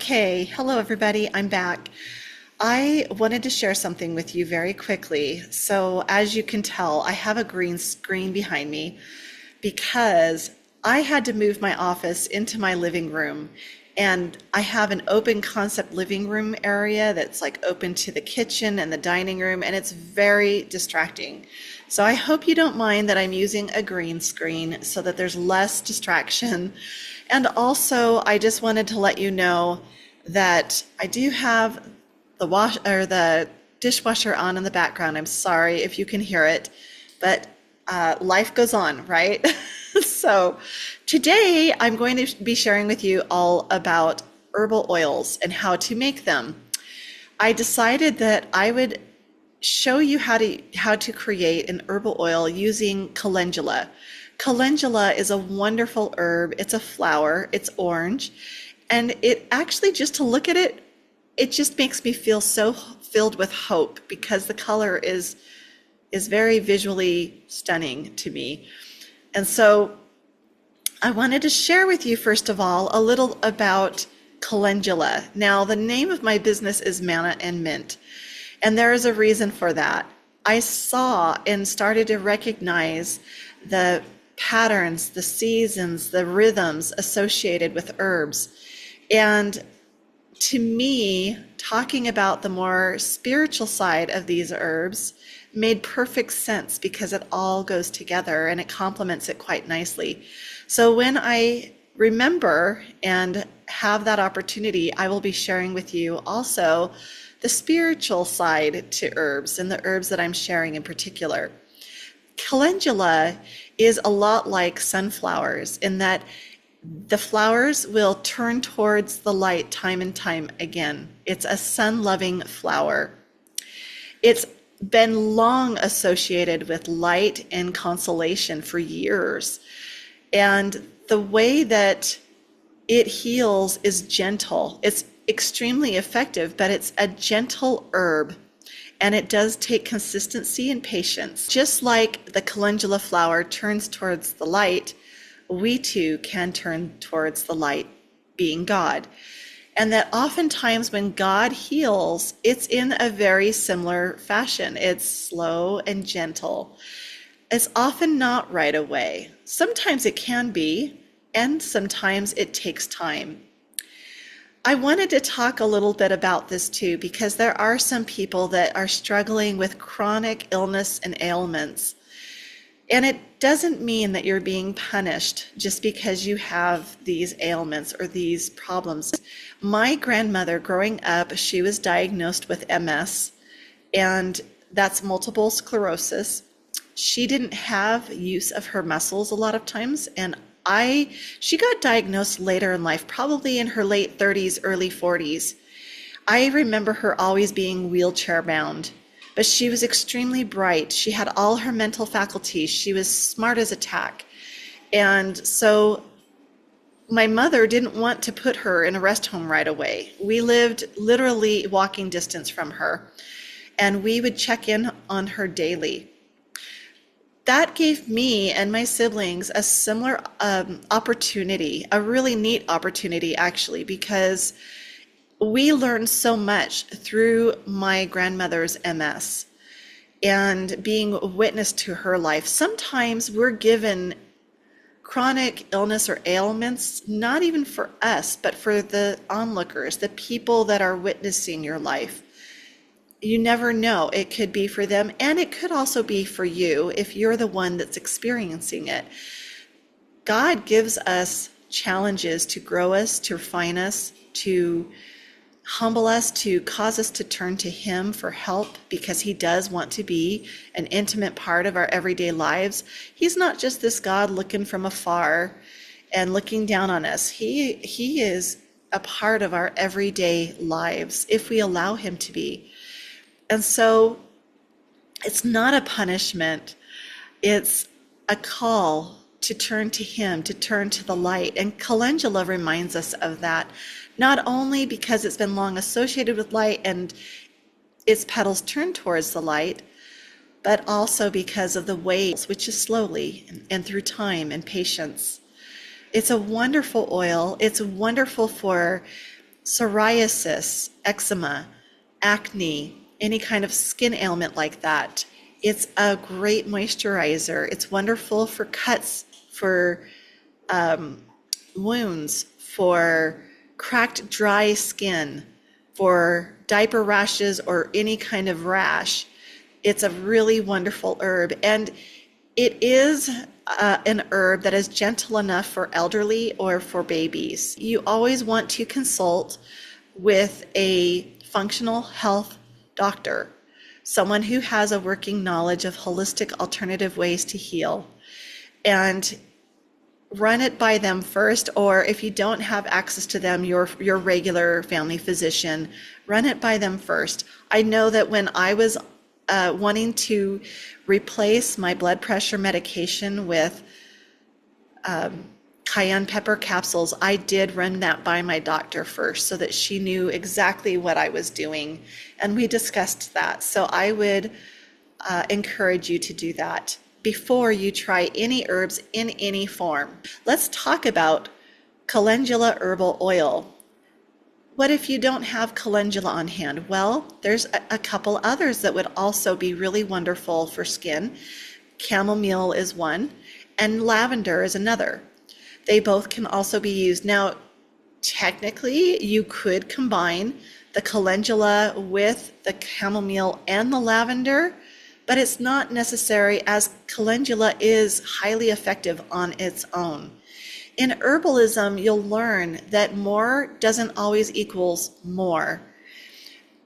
Okay, hello everybody, I'm back. I wanted to share something with you very quickly. So, as you can tell, I have a green screen behind me because I had to move my office into my living room. And I have an open concept living room area that's like open to the kitchen and the dining room, and it's very distracting. So, I hope you don't mind that I'm using a green screen so that there's less distraction. And also, I just wanted to let you know that I do have the wash or the dishwasher on in the background. I'm sorry if you can hear it, but life goes on, right? So today I'm going to be sharing with you all about herbal oils and how to make them. I decided that I would show you how to create an herbal oil using calendula. Calendula is a wonderful herb. It's a flower. It's orange, and it actually, just to look at it, it just makes me feel so filled with hope because the color is very visually stunning to me. And so I wanted to share with you, first of all, a little about calendula. Now, the name of my business is Manna and Mint, and there is a reason for that. I saw and started to recognize the patterns, the seasons, the rhythms associated with herbs. And to me, talking about the more spiritual side of these herbs made perfect sense because it all goes together and it complements it quite nicely. So when I remember and have that opportunity, I will be sharing with you also the spiritual side to herbs and the herbs that I'm sharing in particular. Calendula is a lot like sunflowers in that the flowers will turn towards the light time and time again. It's a sun-loving flower. It's been long associated with light and consolation for years. And the way that it heals is gentle. It's extremely effective, but it's a gentle herb. And it does take consistency and patience. Just like the calendula flower turns towards the light, we too can turn towards the light, being God. And that oftentimes when God heals, it's in a very similar fashion. It's slow and gentle. It's often not right away. Sometimes it can be, and sometimes it takes time. I wanted to talk a little bit about this too, because there are some people that are struggling with chronic illness and ailments. And it doesn't mean that you're being punished just because you have these ailments or these problems. My grandmother growing up, she was diagnosed with MS, and that's multiple sclerosis. She didn't have use of her muscles a lot of times, and she got diagnosed later in life, probably in her late 30s, early 40s. I remember her always being wheelchair bound, but she was extremely bright. She had all her mental faculties. She was smart as a tack. And so my mother didn't want to put her in a rest home right away. We lived literally walking distance from her, and we would check in on her daily. That gave me and my siblings a similar opportunity, a really neat opportunity actually, because we learned so much through my grandmother's MS and being a witness to her life. Sometimes we're given chronic illness or ailments, not even for us, but for the onlookers, the people that are witnessing your life. You never know. It could be for them, and it could also be for you if you're the one that's experiencing it. God gives us challenges to grow us, to refine us, to humble us, to cause us to turn to Him for help, because He does want to be an intimate part of our everyday lives. He's not just this God looking from afar and looking down on us. He is a part of our everyday lives if we allow Him to be. And so it's not a punishment, it's a call to turn to Him, to turn to the light. And calendula reminds us of that, not only because it's been long associated with light and its petals turn towards the light, but also because of the ways, which is slowly and through time and patience. It's a wonderful oil. It's wonderful for psoriasis, eczema, acne, any kind of skin ailment like that. It's a great moisturizer. It's wonderful for cuts, for wounds, for cracked, dry skin, for diaper rashes or any kind of rash. It's a really wonderful herb. And it is an herb that is gentle enough for elderly or for babies. You always want to consult with a functional health doctor, someone who has a working knowledge of holistic alternative ways to heal, and run it by them first, or if you don't have access to them, your regular family physician, run it by them first. I know that when I was wanting to replace my blood pressure medication with cayenne pepper capsules, I did run that by my doctor first so that she knew exactly what I was doing, and we discussed that. So I would encourage you to do that before you try any herbs in any form. Let's talk about Calendula Herbal Oil. What if you don't have calendula on hand? Well, there's a couple others that would also be really wonderful for skin. Chamomile is one, and lavender is another. They both can also be used. Now, technically, you could combine the calendula with the chamomile and the lavender, but it's not necessary, as calendula is highly effective on its own. In herbalism, you'll learn that more doesn't always equals more.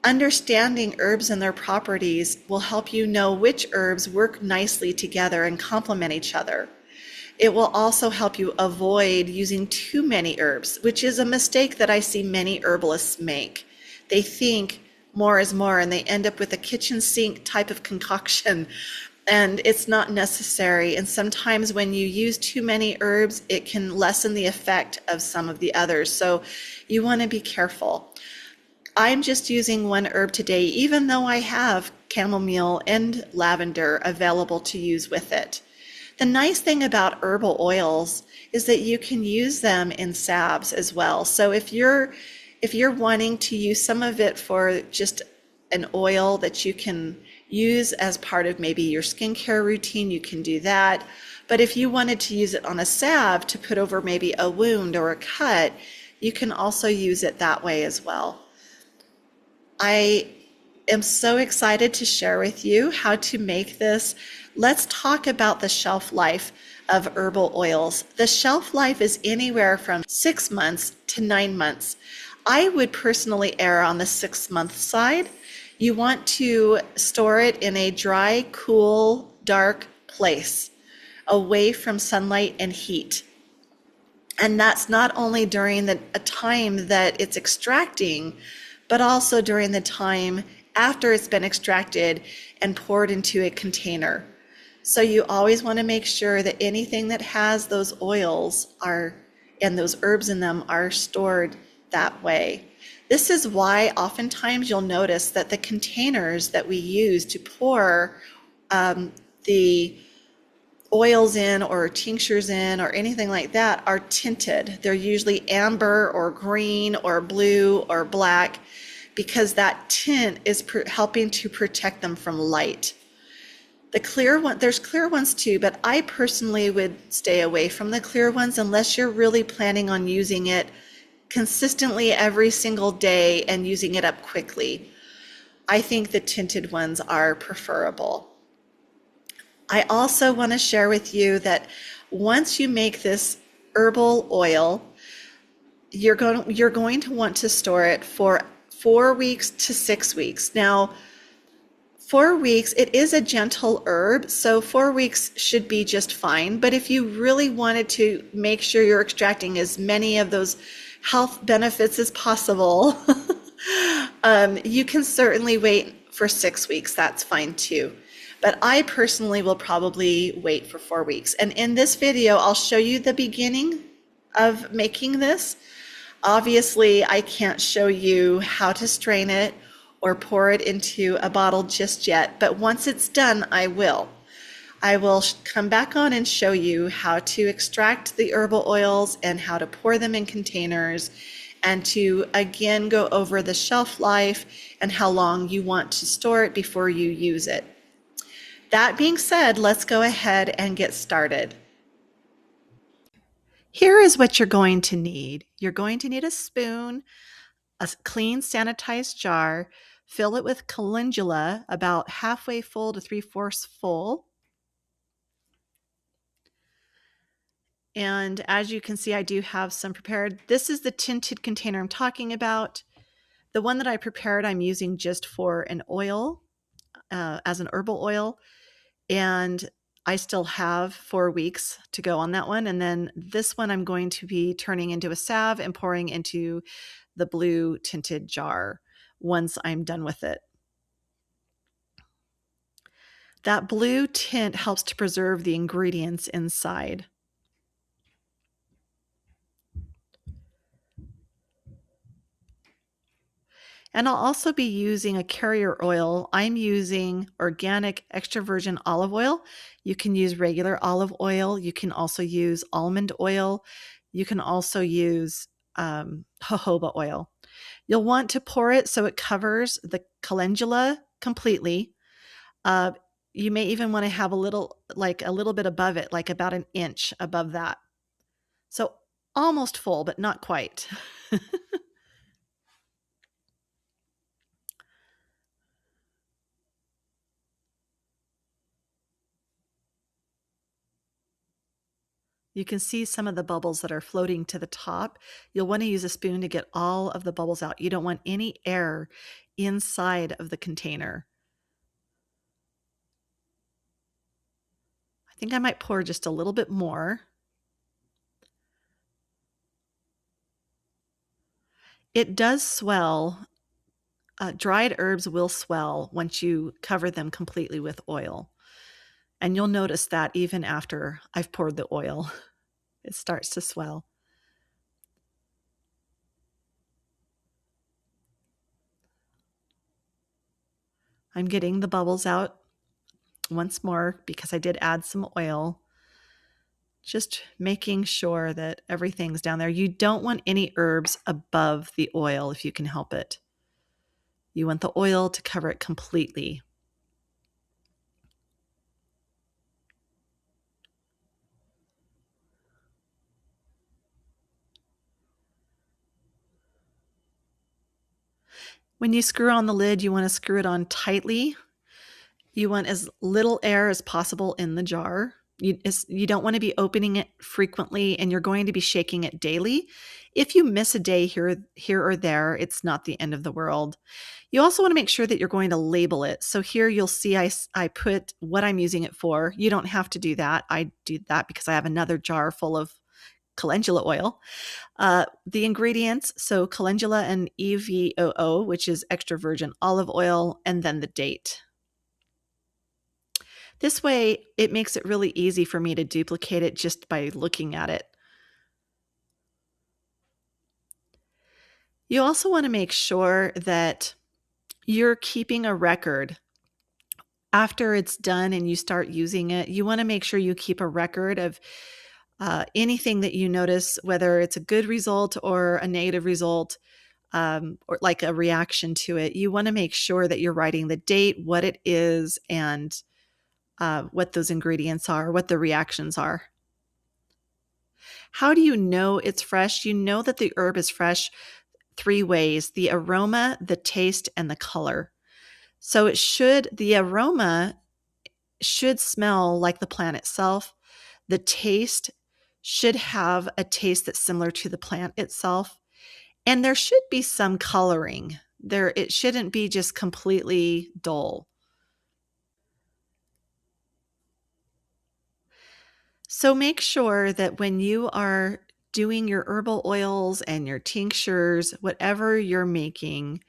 Understanding herbs and their properties will help you know which herbs work nicely together and complement each other. It will also help you avoid using too many herbs, which is a mistake that I see many herbalists make. They think more is more, and they end up with a kitchen sink type of concoction, and it's not necessary. And sometimes when you use too many herbs, it can lessen the effect of some of the others. So you want to be careful. I'm just using one herb today, even though I have chamomile and lavender available to use with it. The nice thing about herbal oils is that you can use them in salves as well. So if you're wanting to use some of it for just an oil that you can use as part of maybe your skincare routine, you can do that. But if you wanted to use it on a salve to put over maybe a wound or a cut, you can also use it that way as well. I am so excited to share with you how to make this. Let's talk about the shelf life of herbal oils. The shelf life is anywhere from 6 months to 9 months. I would personally err on the 6-month side. You want to store it in a dry, cool, dark place, away from sunlight and heat. And that's not only during a time that it's extracting, but also during the time after it's been extracted and poured into a container. So you always want to make sure that anything that has those oils and those herbs in them are stored that way. This is why oftentimes you'll notice that the containers that we use to pour the oils in or tinctures in or anything like that are tinted. They're usually amber or green or blue or black, because that tint is helping to protect them from light. The clear one, there's clear ones too, but I personally would stay away from the clear ones unless you're really planning on using it consistently every single day and using it up quickly. I think the tinted ones are preferable. I also want to share with you that once you make this herbal oil, you're going to want to store it for 4 weeks to 6 weeks. Now, 4 weeks, it is a gentle herb, so 4 weeks should be just fine. But if you really wanted to make sure you're extracting as many of those health benefits as possible, you can certainly wait for 6 weeks. That's fine too. But I personally will probably wait for 4 weeks. And in this video, I'll show you the beginning of making this. Obviously, I can't show you how to strain it or pour it into a bottle just yet, but once it's done, I will. I will come back on and show you how to extract the herbal oils and how to pour them in containers and to again go over the shelf life and how long you want to store it before you use it. That being said, let's go ahead and get started. Here is what you're going to need. You're going to need a spoon, a clean sanitized jar, fill it with calendula about halfway full to 3/4 full. And as you can see, I do have some prepared. This is the tinted container I'm talking about. The one that I prepared, I'm using just for an oil, as an herbal oil. And I still have 4 weeks to go on that one. And then this one I'm going to be turning into a salve and pouring into the blue tinted jar once I'm done with it. That blue tint helps to preserve the ingredients inside. And I'll also be using a carrier oil. I'm using organic extra virgin olive oil. You can use regular olive oil. You can also use almond oil. You can also use jojoba oil. You'll want to pour it so it covers the calendula completely. Uh, you may even want to have a little bit above it, like about an inch above that. So almost full, but not quite. You can see some of the bubbles that are floating to the top. You'll want to use a spoon to get all of the bubbles out. You don't want any air inside of the container. I think I might pour just a little bit more. It does swell. Dried herbs will swell once you cover them completely with oil. And you'll notice that even after I've poured the oil, it starts to swell. I'm getting the bubbles out once more because I did add some oil. Just making sure that everything's down there. You don't want any herbs above the oil if you can help it. You want the oil to cover it completely. When you screw on the lid, you want to screw it on tightly. You want as little air as possible in the jar. You don't want to be opening it frequently, and you're going to be shaking it daily. If you miss a day here or there, it's not the end of the world. You also want to make sure that you're going to label it. So here you'll see I put what I'm using it for. You don't have to do that. I do that because I have another jar full of calendula oil. The ingredients, so calendula and EVOO, which is extra virgin olive oil, and then the date. This way, it makes it really easy for me to duplicate it just by looking at it. You also want to make sure that you're keeping a record. After it's done and you start using it, you want to make sure you keep a record of anything that you notice, whether it's a good result or a negative result, or like a reaction to it. You want to make sure that you're writing the date, what it is, and what those ingredients are, what the reactions are. How do you know it's fresh? You know that the herb is fresh 3 ways: the aroma, the taste, and the color. So the aroma should smell like the plant itself. The taste should have a taste that's similar to the plant itself. And there should be some coloring. It shouldn't be just completely dull. So make sure that when you are doing your herbal oils and your tinctures, whatever you're making,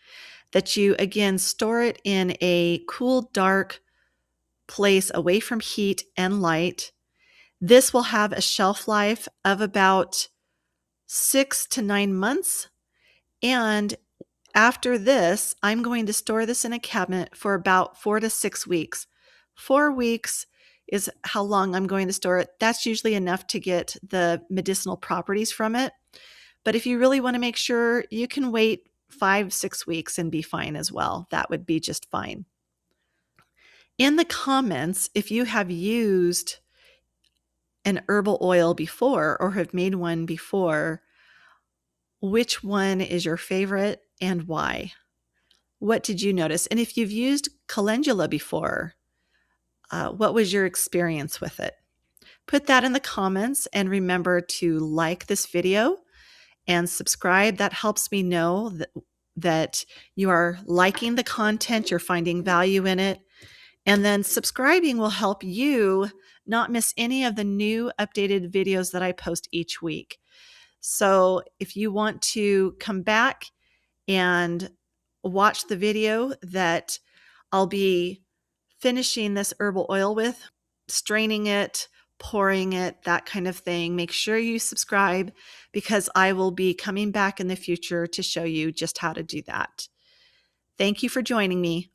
that you again store it in a cool, dark place away from heat and light. This will have a shelf life of about 6 to 9 months. And after this, I'm going to store this in a cabinet for about 4 to 6 weeks. 4 weeks is how long I'm going to store it. That's usually enough to get the medicinal properties from it. But if you really want to make sure, you can wait 5, 6 weeks and be fine as well. That would be just fine. In the comments, if you have used an herbal oil before or have made one before, which one is your favorite and why? What did you notice? And if you've used calendula before, what was your experience with it? Put that in the comments, and remember to like this video and subscribe. That helps me know that you are liking the content, you're finding value in it. And then subscribing will help you not miss any of the new updated videos that I post each week. So if you want to come back and watch the video that I'll be finishing this herbal oil with, straining it, pouring it, that kind of thing, make sure you subscribe, because I will be coming back in the future to show you just how to do that. Thank you for joining me.